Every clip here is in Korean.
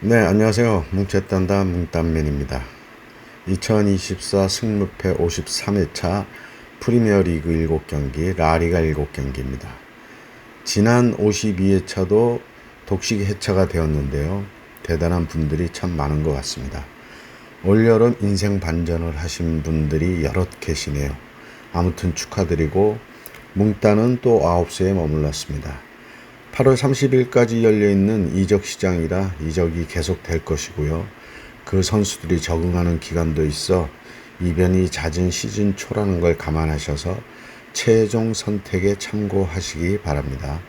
네, 안녕하세요. 뭉쳤단다 뭉딴맨입니다. 2024 승무패 53회차 프리미어리그 7경기, 라리가 7경기입니다. 지난 52회차도 독식 회차가 되었는데요. 대단한 분들이 참 많은 것 같습니다. 올여름 인생 반전을 하신 분들이 여럿 계시네요. 아무튼 축하드리고 뭉따는 또 9수에 머물렀습니다. 8월 30일까지 열려있는 이적 시장이라 이적이 계속 될 것이고요. 그 선수들이 적응하는 기간도 있어 이변이 잦은 시즌 초라는 걸 감안하셔서 최종 선택에 참고하시기 바랍니다.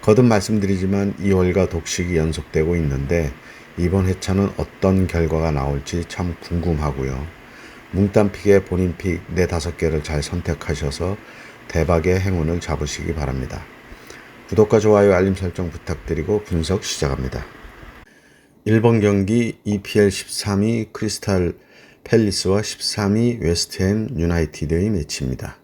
거듭 말씀드리지만 2월과 독식이 연속되고 있는데 이번 회차는 어떤 결과가 나올지 참 궁금하고요. 뭉딴픽에 본인 픽 4-5개를 잘 선택하셔서 대박의 행운을 잡으시기 바랍니다. 구독과 좋아요, 알림 설정 부탁드리고 분석 시작합니다. 1번 경기 EPL 13위 크리스탈 팰리스와 13위 웨스트햄 유나이티드의 매치입니다.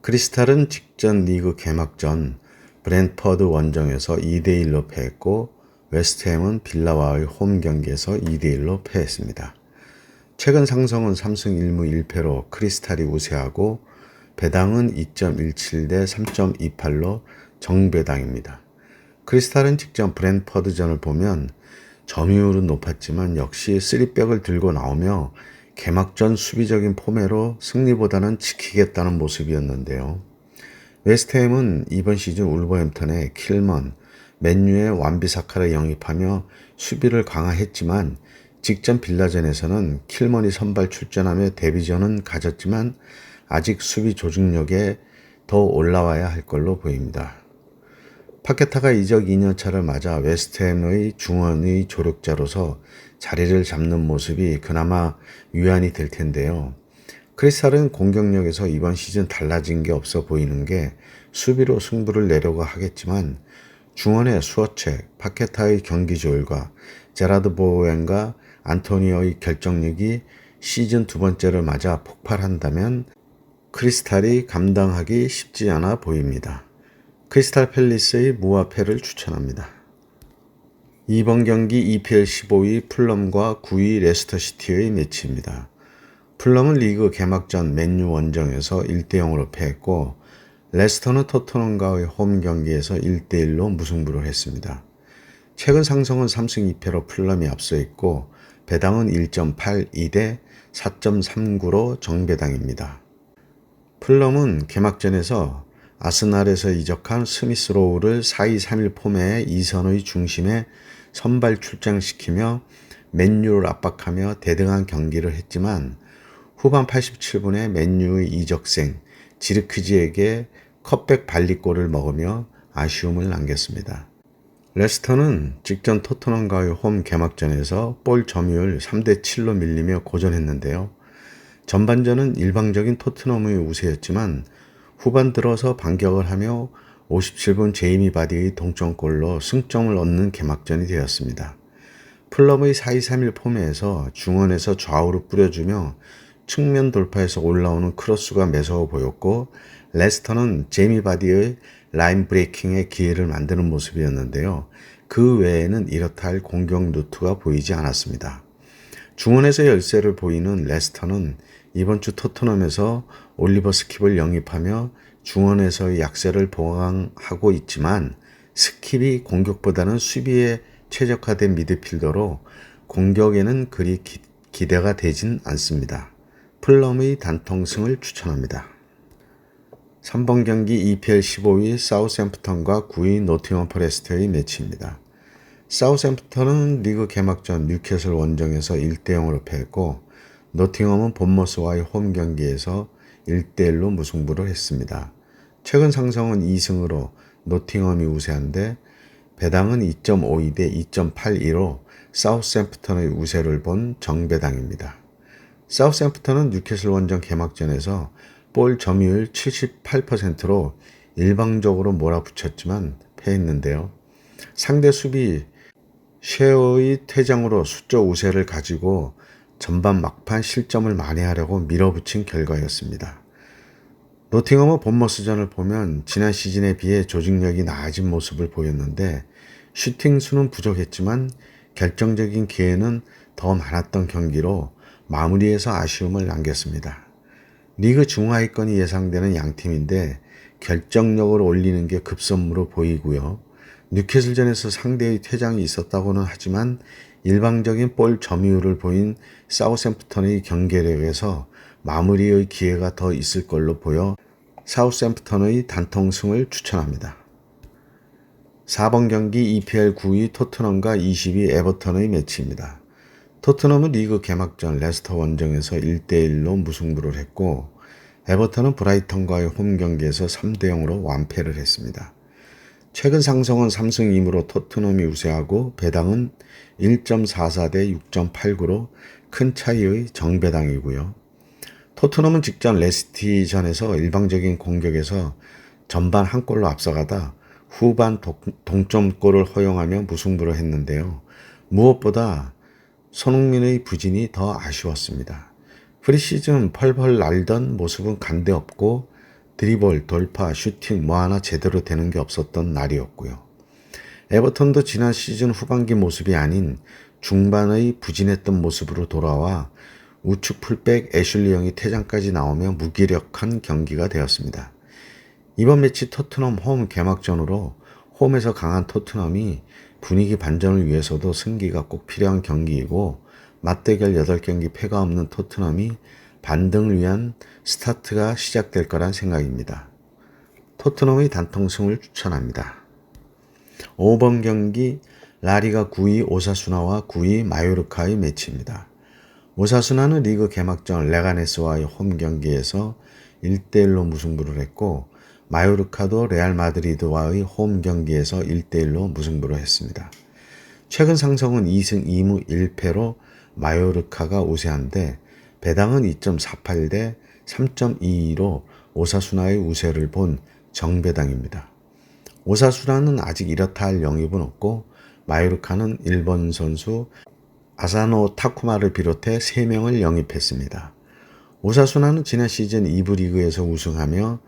크리스탈은 직전 리그 개막전 브랜트퍼드 원정에서 2대1로 패했고 웨스트햄은 빌라와의 홈 경기에서 2대1로 패했습니다. 최근 상성은 3승 1무 1패로 크리스탈이 우세하고 배당은 2.17 대 3.28로 정배당입니다. 크리스탈은 직전 브랜트퍼드전을 보면 점유율은 높았지만 역시 3백을 들고 나오며 개막전 수비적인 포매로 승리보다는 지키겠다는 모습이었는데요. 웨스트햄은 이번 시즌 울버햄턴의 킬먼, 맨유의 완비사카를 영입하며 수비를 강화했지만 직전 빌라전에서는 킬먼이 선발 출전하며 데뷔전은 가졌지만 아직 수비 조직력에 더 올라와야 할 걸로 보입니다. 파케타가 이적 2년차를 맞아 웨스트햄의 중원의 조력자로서 자리를 잡는 모습이 그나마 위안이 될 텐데요. 크리스탈은 공격력에서 이번 시즌 달라진 게 없어 보이는 게 수비로 승부를 내려고 하겠지만 중원의 수어책, 파케타의 경기 조율과 제라드 보웬과 안토니오의 결정력이 시즌 2번째를 맞아 폭발한다면 크리스탈이 감당하기 쉽지 않아 보입니다. 크리스탈 팰리스의 무화패를 추천합니다. 2번 경기 EPL 15위 풀럼과 9위 레스터시티의 매치입니다. 풀럼은 리그 개막전 맨유 원정에서 1대0으로 패했고 레스터는 토트넘과의 홈 경기에서 1대1로 무승부를 했습니다. 최근 상성은 3승 2패로 풀럼이 앞서 있고 배당은 1.82 대 4.39로 정배당입니다. 풀럼은 개막전에서 아스날에서 이적한 스미스 로우를 4-2-3-1 폼의 2선의 중심에 선발 출장시키며 맨유를 압박하며 대등한 경기를 했지만 후반 87분에 맨유의 이적생 지르크지에게 컵백 발리골을 먹으며 아쉬움을 남겼습니다. 레스터는 직전 토트넘과의 홈 개막전에서 볼 점유율 3대7로 밀리며 고전했는데요. 전반전은 일방적인 토트넘의 우세였지만 후반 들어서 반격을 하며 57분 제이미 바디의 동점골로 승점을 얻는 개막전이 되었습니다. 풀럼의 4-2-3-1 폼에서 중원에서 좌우로 뿌려주며 측면 돌파에서 올라오는 크로스가 매서워 보였고 레스터는 제이미 바디의 라인 브레이킹의 기회를 만드는 모습이었는데요. 그 외에는 이렇다 할 공격 루트가 보이지 않았습니다. 중원에서 열세를 보이는 레스터는 이번 주 토트넘에서 올리버 스킵을 영입하며 중원에서의 약세를 보강하고 있지만 스킵이 공격보다는 수비에 최적화된 미드필더로 공격에는 그리 기대가 되진 않습니다. 풀럼의 단통승을 추천합니다. 3번 경기 EPL 15위 사우샘프턴과 9위 노팅엄 포레스트의 매치입니다. 사우샘프턴은 리그 개막전 뉴캐슬 원정에서 1대0으로 패했고 노팅엄은 본머스와의 홈 경기에서 1대1로 무승부를 했습니다. 최근 상성은 2승으로 노팅엄이 우세한데 배당은 2.52 대 2.82로 사우샘프턴의 우세를 본 정배당입니다. 사우샘프턴은 뉴캐슬 원정 개막전에서 볼 점유율 78%로 일방적으로 몰아붙였지만 패했는데요. 상대 수비 쉐어의 퇴장으로 수적 우세를 가지고 전반 막판 실점을 만회하려고 밀어붙인 결과였습니다. 노팅엄의 본머스전을 보면 지난 시즌에 비해 조직력이 나아진 모습을 보였는데 슈팅 수는 부족했지만 결정적인 기회는 더 많았던 경기로 마무리에서 아쉬움을 남겼습니다. 리그 중하위권이 예상되는 양팀인데 결정력을 올리는 게 급선무로 보이고요. 뉴캐슬전에서 상대의 퇴장이 있었다고는 하지만 일방적인 볼 점유율을 보인 사우샘프턴의 경기력에서 마무리의 기회가 더 있을 걸로 보여 사우샘프턴의 단통승을 추천합니다. 4번 경기 EPL 9위 토트넘과 20위 에버턴의 매치입니다. 토트넘은 리그 개막전 레스터 원정에서 1대1로 무승부를 했고 에버턴은 브라이턴과의 홈 경기에서 3대0으로 완패를 했습니다. 최근 상승은 3승 2무로 토트넘이 우세하고 배당은 1.44 대 6.89로 큰 차이의 정배당이고요. 토트넘은 직전 레스티전에서 일방적인 공격에서 전반 한 골로 앞서가다 후반 동점골을 허용하며 무승부를 했는데요. 무엇보다 손흥민의 부진이 더 아쉬웠습니다. 프리시즌 펄펄 날던 모습은 간데 없고 드리블, 돌파, 슈팅 뭐 하나 제대로 되는 게 없었던 날이었고요. 에버턴도 지난 시즌 후반기 모습이 아닌 중반의 부진했던 모습으로 돌아와 우측 풀백 애슐리 영이 퇴장까지 나오며 무기력한 경기가 되었습니다. 이번 매치 토트넘 홈 개막전으로 홈에서 강한 토트넘이 분위기 반전을 위해서도 승기가 꼭 필요한 경기이고 맞대결 8경기 패가 없는 토트넘이 반등을 위한 스타트가 시작될 거란 생각입니다. 토트넘의 단통승을 추천합니다. 5번 경기 라리가 9위 오사수나와 9위 마요르카의 매치입니다. 오사수나는 리그 개막전 레가네스와의 홈 경기에서 1대1로 무승부를 했고 마요르카도 레알 마드리드와의 홈 경기에서 1대1로 무승부를 했습니다. 최근 상승은 2승 2무 1패로 마요르카가 우세한데 배당은 2.48 대 3.22로 오사수나의 우세를 본 정배당입니다. 오사수나는 아직 이렇다 할 영입은 없고 마요르카는 일본 선수 아사노 타쿠마를 비롯해 3명을 영입했습니다. 오사수나는 지난 시즌 2부 리그에서 우승하며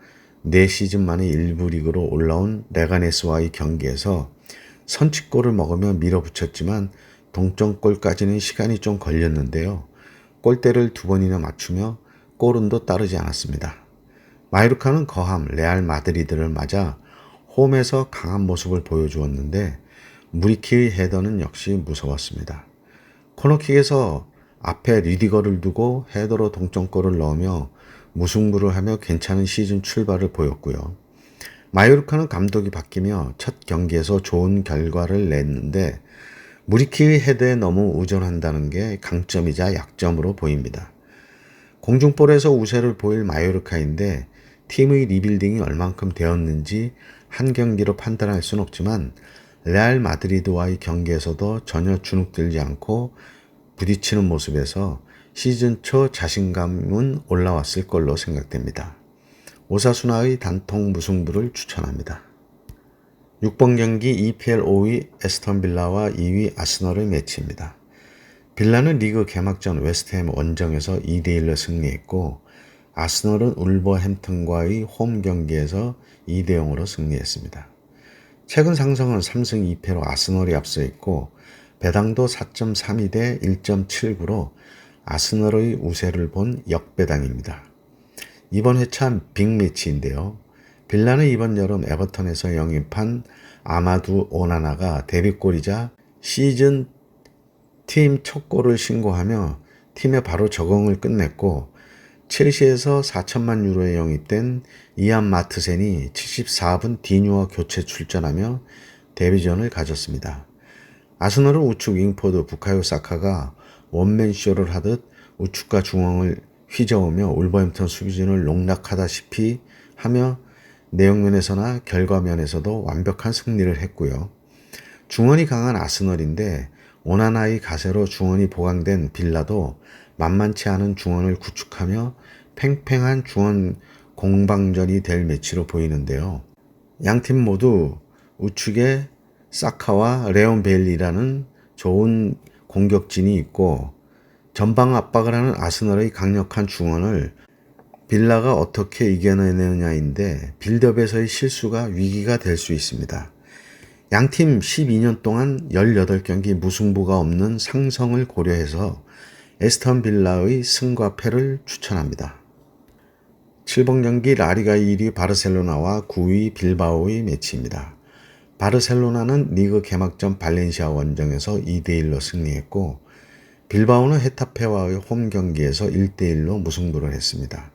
4시즌 만에 1부 리그로 올라온 레가네스와의 경기에서 선취골을 먹으며 밀어붙였지만 동점골까지는 시간이 좀 걸렸는데요. 골대를 2번이나 맞추며 골운도 따르지 않았습니다. 마요르카는 거함 레알 마드리드를 맞아 홈에서 강한 모습을 보여주었는데 무리키의 헤더는 역시 무서웠습니다. 코너킥에서 앞에 리디거를 두고 헤더로 동점골을 넣으며 무승부를 하며 괜찮은 시즌 출발을 보였고요. 마요르카는 감독이 바뀌며 첫 경기에서 좋은 결과를 냈는데 무리키의 헤드에 너무 의존한다는 게 강점이자 약점으로 보입니다. 공중볼에서 우세를 보일 마요르카인데 팀의 리빌딩이 얼만큼 되었는지 한 경기로 판단할 수는 없지만 레알 마드리드와의 경기에서도 전혀 주눅들지 않고 부딪히는 모습에서 시즌 초 자신감은 올라왔을 걸로 생각됩니다. 오사수나의 단통 무승부를 추천합니다. 6번 경기 EPL 5위 에스턴 빌라와 2위 아스널의 매치입니다. 빌라는 리그 개막전 웨스트햄 원정에서 2대1로 승리했고 아스널은 울버햄튼과의 홈 경기에서 2대0으로 승리했습니다. 최근 상승은 3승 2패로 아스널이 앞서 있고 배당도 4.32 대 1.79로 아스널의 우세를 본 역배당입니다. 이번 회차 빅매치인데요. 빌라는 이번 여름 에버턴에서 영입한 아마두 오나나가 데뷔골이자 시즌 팀 첫 골을 신고하며 팀에 바로 적응을 끝냈고 첼시에서 4천만 유로에 영입된 이안 마트센이 74분 디뉴와 교체 출전하며 데뷔전을 가졌습니다. 아스널은 우측 윙포드 부카요 사카가 원맨쇼를 하듯 우측과 중앙을 휘저으며 울버햄튼 수비진을 농락하다시피 하며 내용면에서나 결과면에서도 완벽한 승리를 했고요. 중원이 강한 아스널인데 오나나의 가세로 중원이 보강된 빌라도 만만치 않은 중원을 구축하며 팽팽한 중원 공방전이 될 매치로 보이는데요. 양팀 모두 우측에 사카와 레온 베일리라는 좋은 공격진이 있고 전방 압박을 하는 아스널의 강력한 중원을 빌라가 어떻게 이겨내느냐인데 빌드업에서의 실수가 위기가 될 수 있습니다. 양팀 12년 동안 18경기 무승부가 없는 상성을 고려해서 에스턴 빌라의 승과 패를 추천합니다. 7번 경기 라리가 1위 바르셀로나와 9위 빌바오의 매치입니다. 바르셀로나는 리그 개막전 발렌시아 원정에서 2대1로 승리했고 빌바오는 헤타페와의 홈 경기에서 1대1로 무승부를 했습니다.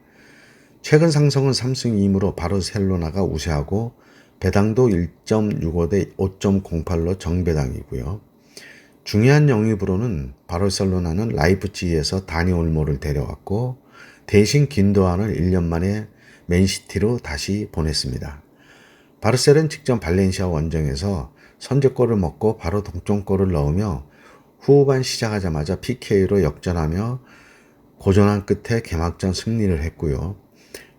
최근 상성은 3승 2무로 바르셀로나가 우세하고 배당도 1.65 대 5.08로 정배당이고요. 중요한 영입으로는 바르셀로나는 라이프치히에서 다니 올모를 데려왔고 대신 긴도안을 1년 만에 맨시티로 다시 보냈습니다. 바르셀은 직전 발렌시아 원정에서 선제골을 먹고 바로 동점골을 넣으며 후반 시작하자마자 PK로 역전하며 고전한 끝에 개막전 승리를 했고요.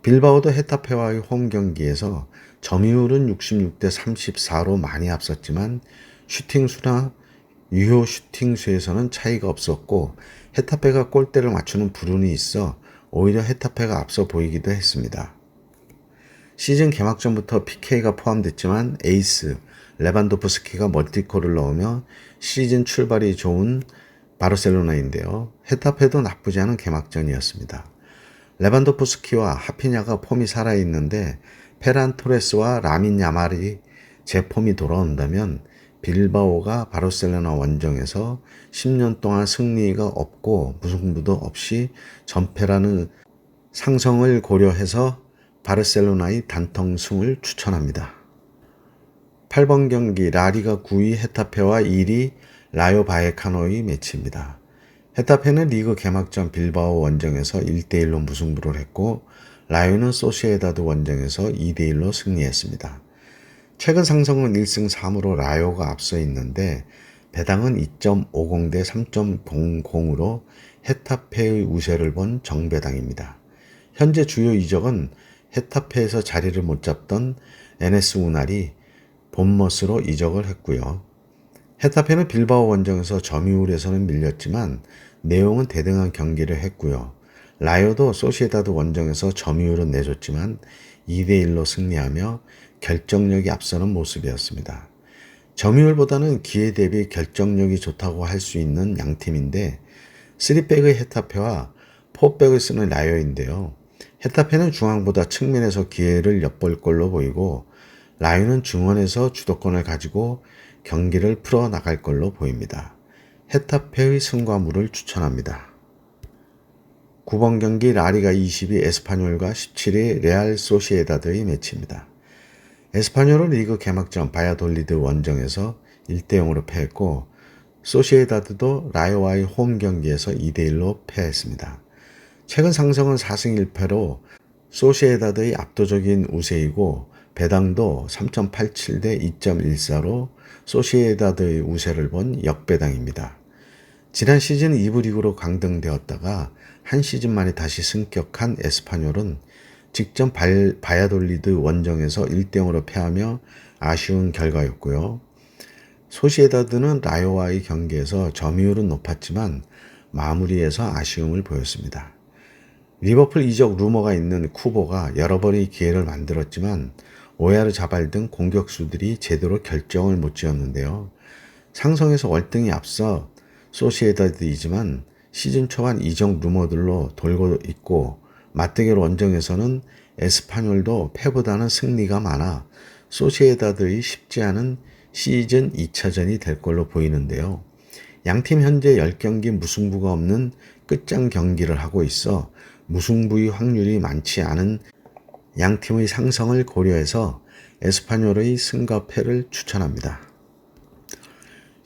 빌바오도 헤타페와의 홈 경기에서 점유율은 66대 34로 많이 앞섰지만 슈팅수나 유효 슈팅수에서는 차이가 없었고 헤타페가 골대를 맞추는 불운이 있어 오히려 헤타페가 앞서 보이기도 했습니다. 시즌 개막전부터 PK가 포함됐지만 에이스 레반도프스키가 멀티골을 넣으며 시즌 출발이 좋은 바르셀로나인데요. 헤타페도 나쁘지 않은 개막전이었습니다. 레반도프스키와 하피냐가 폼이 살아있는데 페란 토레스와 라민 야말이 제폼이 돌아온다면 빌바오가 바르셀로나 원정에서 10년 동안 승리가 없고 무승부도 없이 전패라는 상성을 고려해서 바르셀로나의 단통승을 추천합니다. 8번 경기 라리가 9위 헤타페와 1위 라요 바에카노의 매치입니다. 헤타페는 리그 개막전 빌바오 원정에서 1대1로 무승부를 했고 라요는 소시에다드 원정에서 2대1로 승리했습니다. 최근 상성은 1승 3무로 라요가 앞서 있는데 배당은 2.50 대 3.00으로 헤타페의 우세를 본 정배당입니다. 현재 주요 이적은 헤타페에서 자리를 못 잡던 에네스 우날이 본머스로 이적을 했고요. 헤타페는 빌바오 원정에서 점유율에서는 밀렸지만 내용은 대등한 경기를 했고요. 라요도 소시에다드 원정에서 점유율은 내줬지만 2대1로 승리하며 결정력이 앞서는 모습이었습니다. 점유율보다는 기회 대비 결정력이 좋다고 할 수 있는 양팀인데 3백의 헤타페와 4백을 쓰는 라요인데요. 헤타페는 중앙보다 측면에서 기회를 엿볼 걸로 보이고 라요는 중원에서 주도권을 가지고 경기를 풀어나갈 걸로 보입니다. 헤타페의 승과물을 추천합니다. 9번 경기 라리가 22 에스파뇰과 17위 레알 소시에다드의 매치입니다. 에스파뇰은 리그 개막전 바야돌리드 원정에서 1대0으로 패했고 소시에다드도 라요와의 홈 경기에서 2대1로 패했습니다. 최근 상성은 4승 1패로 소시에다드의 압도적인 우세이고 배당도 3.87 대 2.14로 소시에다드의 우세를 본 역배당입니다. 지난 시즌 2부 리그로 강등되었다가 한 시즌 만에 다시 승격한 에스파뇰은 직전 바야돌리드 원정에서 1대0으로 패하며 아쉬운 결과였고요. 소시에다드는 라요와의 경기에서 점유율은 높았지만 마무리에서 아쉬움을 보였습니다. 리버풀 이적 루머가 있는 쿠보가 여러 번의 기회를 만들었지만 오야르 자발 등 공격수들이 제대로 결정을 못 지었는데요. 상성에서 월등히 앞서 소시에다드이지만 시즌 초반 이적 루머들로 돌고 있고 맞대결 원정에서는 에스파뇰도 패보다는 승리가 많아 소시에다드의 쉽지 않은 시즌 2차전이 될 걸로 보이는데요. 양팀 현재 10경기 무승부가 없는 끝장 경기를 하고 있어 무승부의 확률이 많지 않은 양팀의 상성을 고려해서 에스파뇰의 승과 패를 추천합니다.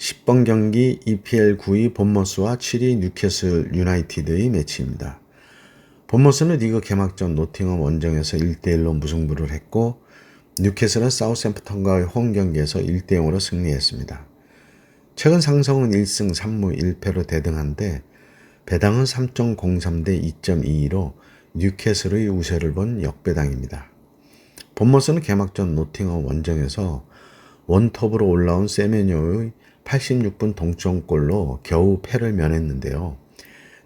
10번 경기 EPL 9위 본머스와 7위 뉴캐슬 유나이티드의 매치입니다. 본머스는 리그 개막전 노팅엄 원정에서 1대1로 무승부를 했고 뉴캐슬은 사우샘프턴과의 홈 경기에서 1대0으로 승리했습니다. 최근 상성은 1승 3무 1패로 대등한데 배당은 3.03 대 2.22로 뉴캐슬의 우세를 본 역배당입니다. 본머스는 개막전 노팅엄 원정에서 원톱으로 올라온 세메뇨의 86분 동점골로 겨우 패를 면했는데요.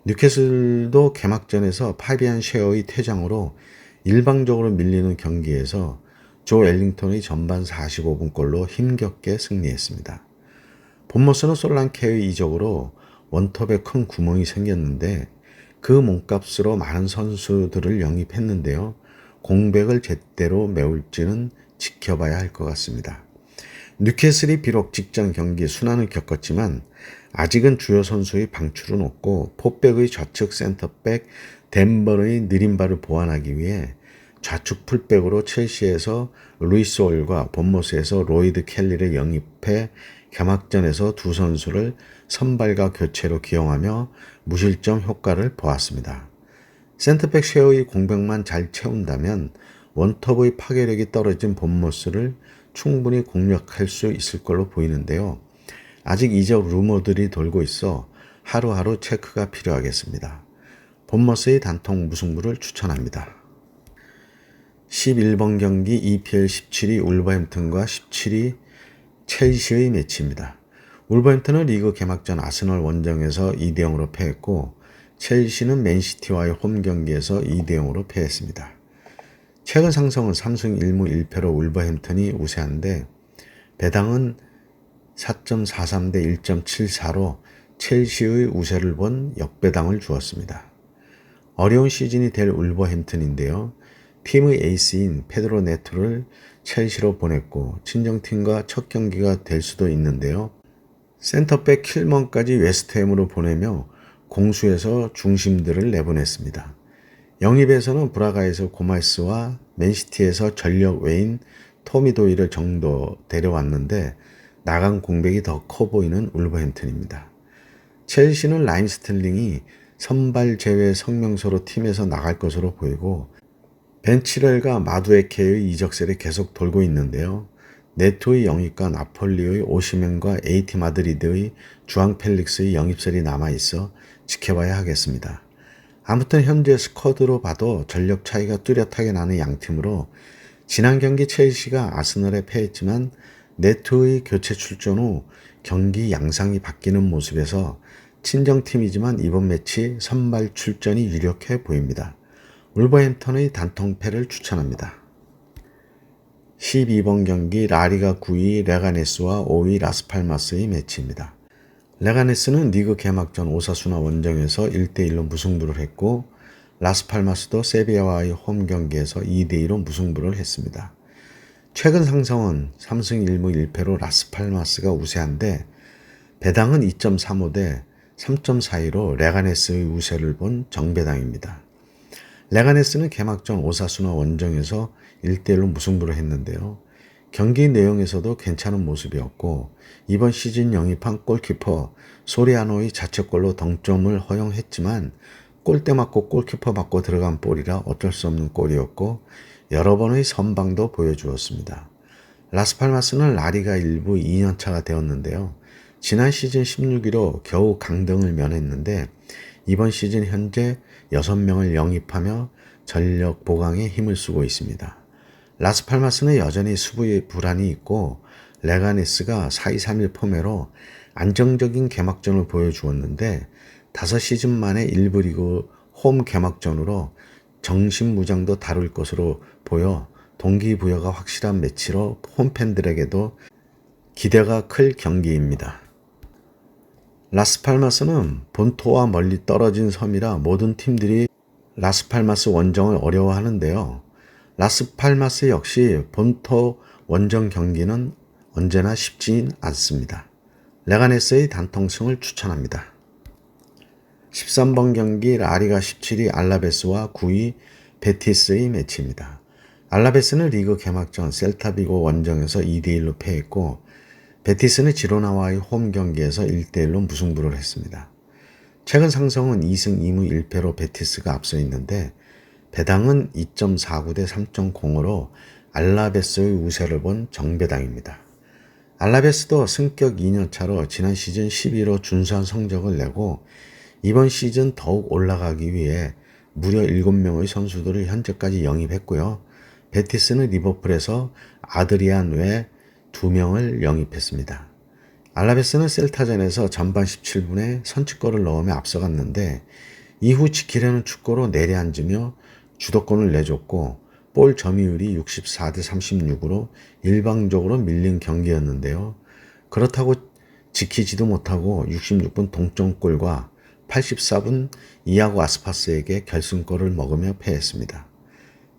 뉴캐슬도 개막전에서 파비안 셰어의 퇴장으로 일방적으로 밀리는 경기에서 조 엘링턴의 전반 45분 골로 힘겹게 승리했습니다. 본머스는 솔랑케의 이적으로 원톱에 큰 구멍이 생겼는데 그 몸값으로 많은 선수들을 영입했는데요. 공백을 제대로 메울지는 지켜봐야 할 것 같습니다. 뉴캐슬이 비록 직전 경기 순환을 겪었지만 아직은 주요 선수의 방출은 없고 포백의 좌측 센터백 덴버의 느린 발을 보완하기 위해 좌측 풀백으로 첼시에서 루이스 올과 본머스에서 로이드 켈리를 영입해 개막전에서 두 선수를 선발과 교체로 기용하며 무실점 효과를 보았습니다. 센터백 쉐어의 공백만 잘 채운다면 원톱의 파괴력이 떨어진 본머스를 충분히 공략할 수 있을 걸로 보이는데요. 아직 이적 루머들이 돌고 있어 하루하루 체크가 필요하겠습니다. 본머스의 단통 무승부를 추천합니다. 11번 경기 EPL 17위 울버햄튼과 17위 첼시의 매치입니다. 울버햄튼은 리그 개막전 아스널 원정에서 2대0으로 패했고 첼시는 맨시티와의 홈 경기에서 2대0으로 패했습니다. 최근 상승은 3승 1무 1패로 울버햄튼이 우세한데 배당은 4.43 대 1.74로 첼시의 우세를 본 역배당을 주었습니다. 어려운 시즌이 될 울버햄튼인데요. 팀의 에이스인 페드로 네토를 첼시로 보냈고 친정팀과 첫 경기가 될 수도 있는데요. 센터백 킬먼까지 웨스트햄으로 보내며 공수에서 중심들을 내보냈습니다. 영입에서는 브라가에서 고말스와 맨시티에서 전력 외인 토미 도일을 정도 데려왔는데 나간 공백이 더 커 보이는 울버햄튼입니다. 첼시는 라임 스틀링이 선발 제외 성명서로 팀에서 나갈 것으로 보이고 벤치렐과 마두에케의 이적설이 계속 돌고 있는데요. 네토의 영입과 나폴리의 오시멘과 에이티 마드리드의 주앙 펠릭스의 영입설이 남아있어 지켜봐야 하겠습니다. 아무튼 현재 스쿼드로 봐도 전력 차이가 뚜렷하게 나는 양팀으로 지난 경기 첼시가 아스널에 패했지만 네토의 교체 출전 후 경기 양상이 바뀌는 모습에서 친정팀이지만 이번 매치 선발 출전이 유력해 보입니다. 울버햄턴의 단통패를 추천합니다. 12번 경기 라리가 9위 레가네스와 5위 라스팔마스의 매치입니다. 레가네스는 리그 개막전 오사수나 원정에서 1대1로 무승부를 했고 라스팔마스도 세비야와의 홈 경기에서 2대2로 무승부를 했습니다. 최근 상승은 3승 1무 1패로 라스팔마스가 우세한데 배당은 2.35 대 3.42로 레가네스의 우세를 본 정배당입니다. 레가네스는 개막전 오사수나 원정에서 1대1로 무승부를 했는데요. 경기 내용에서도 괜찮은 모습이었고 이번 시즌 영입한 골키퍼 소리아노의 자책골로 동점을 허용했지만 골대 맞고 골키퍼 맞고 들어간 볼이라 어쩔 수 없는 골이었고 여러 번의 선방도 보여주었습니다. 라스팔마스는 라리가 일부 2년차가 되었는데요. 지난 시즌 16위로 겨우 강등을 면했는데 이번 시즌 현재 6명을 영입하며 전력 보강에 힘을 쓰고 있습니다. 라스팔마스는 여전히 수비의 불안이 있고 레가네스가 4-2-3-1 포매로 안정적인 개막전을 보여주었는데 5시즌 만에 1부 리그 홈 개막전으로 정신무장도 다룰 것으로 보여 동기부여가 확실한 매치로 홈팬들에게도 기대가 클 경기입니다. 라스팔마스는 본토와 멀리 떨어진 섬이라 모든 팀들이 라스팔마스 원정을 어려워하는데요. 라스팔마스 역시 본토 원정 경기는 언제나 쉽진 않습니다. 레가네스의 단통승을 추천합니다. 13번 경기 라리가 17위 알라베스와 9위 베티스의 매치입니다. 알라베스는 리그 개막전 셀타비고 원정에서 2대1로 패했고 베티스는 지로나와의 홈 경기에서 1대1로 무승부를 했습니다. 최근 상승은 2승 2무 1패로 베티스가 앞서 있는데 배당은 2.49 대 3.0으로 알라베스의 우세를 본 정배당입니다. 알라베스도 승격 2년차로 지난 시즌 12위로 준수한 성적을 내고 이번 시즌 더욱 올라가기 위해 무려 7명의 선수들을 현재까지 영입했고요. 베티스는 리버풀에서 아드리안 외 2명을 영입했습니다. 알라베스는 셀타전에서 전반 17분에 선취골을 넣으며 앞서갔는데 이후 지키려는 축구로 내려앉으며 주도권을 내줬고 볼 점유율이 64대 36으로 일방적으로 밀린 경기였는데요. 그렇다고 지키지도 못하고 66분 동점골과 84분 이아고 아스파스에게 결승골을 먹으며 패했습니다.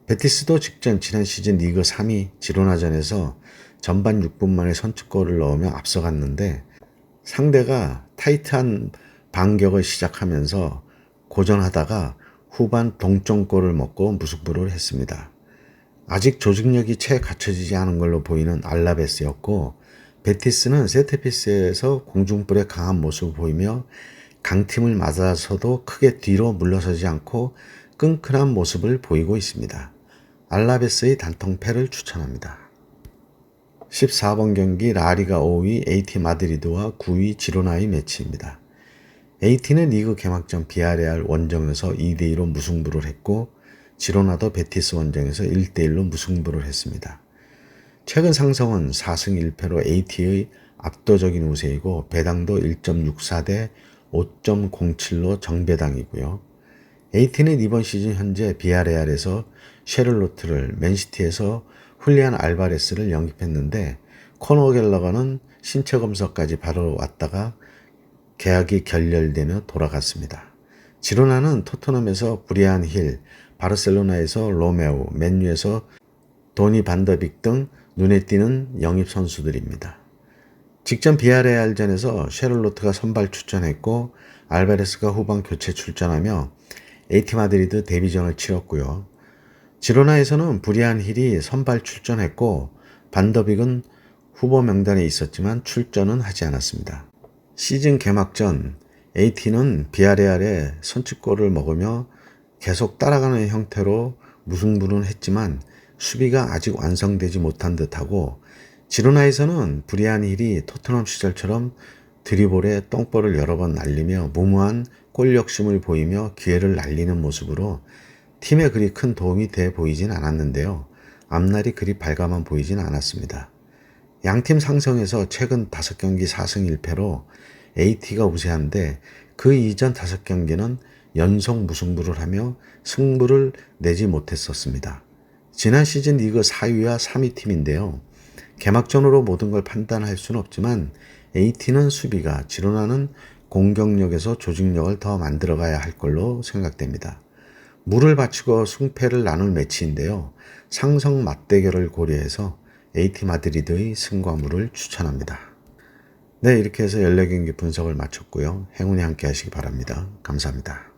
베티스도 직전 지난 시즌 리그 3위 지로나전에서 전반 6분 만에 선취골을 넣으며 앞서갔는데 상대가 타이트한 반격을 시작하면서 고전하다가 후반 동점골을 먹고 무승부를 했습니다. 아직 조직력이 채 갖춰지지 않은 걸로 보이는 알라베스였고 베티스는 세트피스에서 공중볼에 강한 모습을 보이며 강팀을 맞아서도 크게 뒤로 물러서지 않고 끈끈한 모습을 보이고 있습니다. 알라베스의 단통패를 추천합니다. 14번 경기 라리가 5위 AT 마드리드와 9위 지로나의 매치입니다. AT는 리그 개막전 비아레알 원정에서 2대2로 무승부를 했고 지로나도 베티스 원정에서 1대1로 무승부를 했습니다. 최근 상승은 4승 1패로 AT의 압도적인 우세이고 배당도 1.64대 5.07로 정배당이고요. AT는 이번 시즌 현재 비아레알에서 셰를로트를, 맨시티에서 훌리안 알바레스를 영입했는데 코너 갤러거는 신체 검사까지 바로 왔다가 계약이 결렬되며 돌아갔습니다. 지로나는 토트넘에서 브리안 힐, 바르셀로나에서 로메오, 맨유에서 도니 반더빅 등 눈에 띄는 영입 선수들입니다. 직전 비아레알전에서 셰를로트가 선발 출전했고 알바레스가 후반 교체 출전하며 AT 마드리드 데뷔전을 치렀고요. 지로나에서는 브리안 힐이 선발 출전했고 반더빅은 후보 명단에 있었지만 출전은 하지 않았습니다. 시즌 개막전 AT는 비아레알에 선취골을 먹으며 계속 따라가는 형태로 무승부는 했지만 수비가 아직 완성되지 못한 듯하고 지로나에서는 브리안 힐이 토트넘 시절처럼 드리블에 똥볼을 여러 번 날리며 무모한 골 욕심을 보이며 기회를 날리는 모습으로 팀에 그리 큰 도움이 돼 보이진 않았는데요. 앞날이 그리 밝아만 보이진 않았습니다. 양팀 상성에서 최근 5경기 4승 1패로 AT가 우세한데 그 이전 5경기는 연속 무승부를 하며 승부를 내지 못했었습니다. 지난 시즌 리그 4위와 3위 팀인데요. 개막전으로 모든 걸 판단할 수는 없지만 AT는 수비가, 지로나는 공격력에서 조직력을 더 만들어가야 할 걸로 생각됩니다. 물을 바치고 승패를 나눌 매치인데요. 상성 맞대결을 고려해서 AT 마드리드의 승과물을 추천합니다. 네, 이렇게 해서 14경기 분석을 마쳤고요. 행운이 함께 하시기 바랍니다. 감사합니다.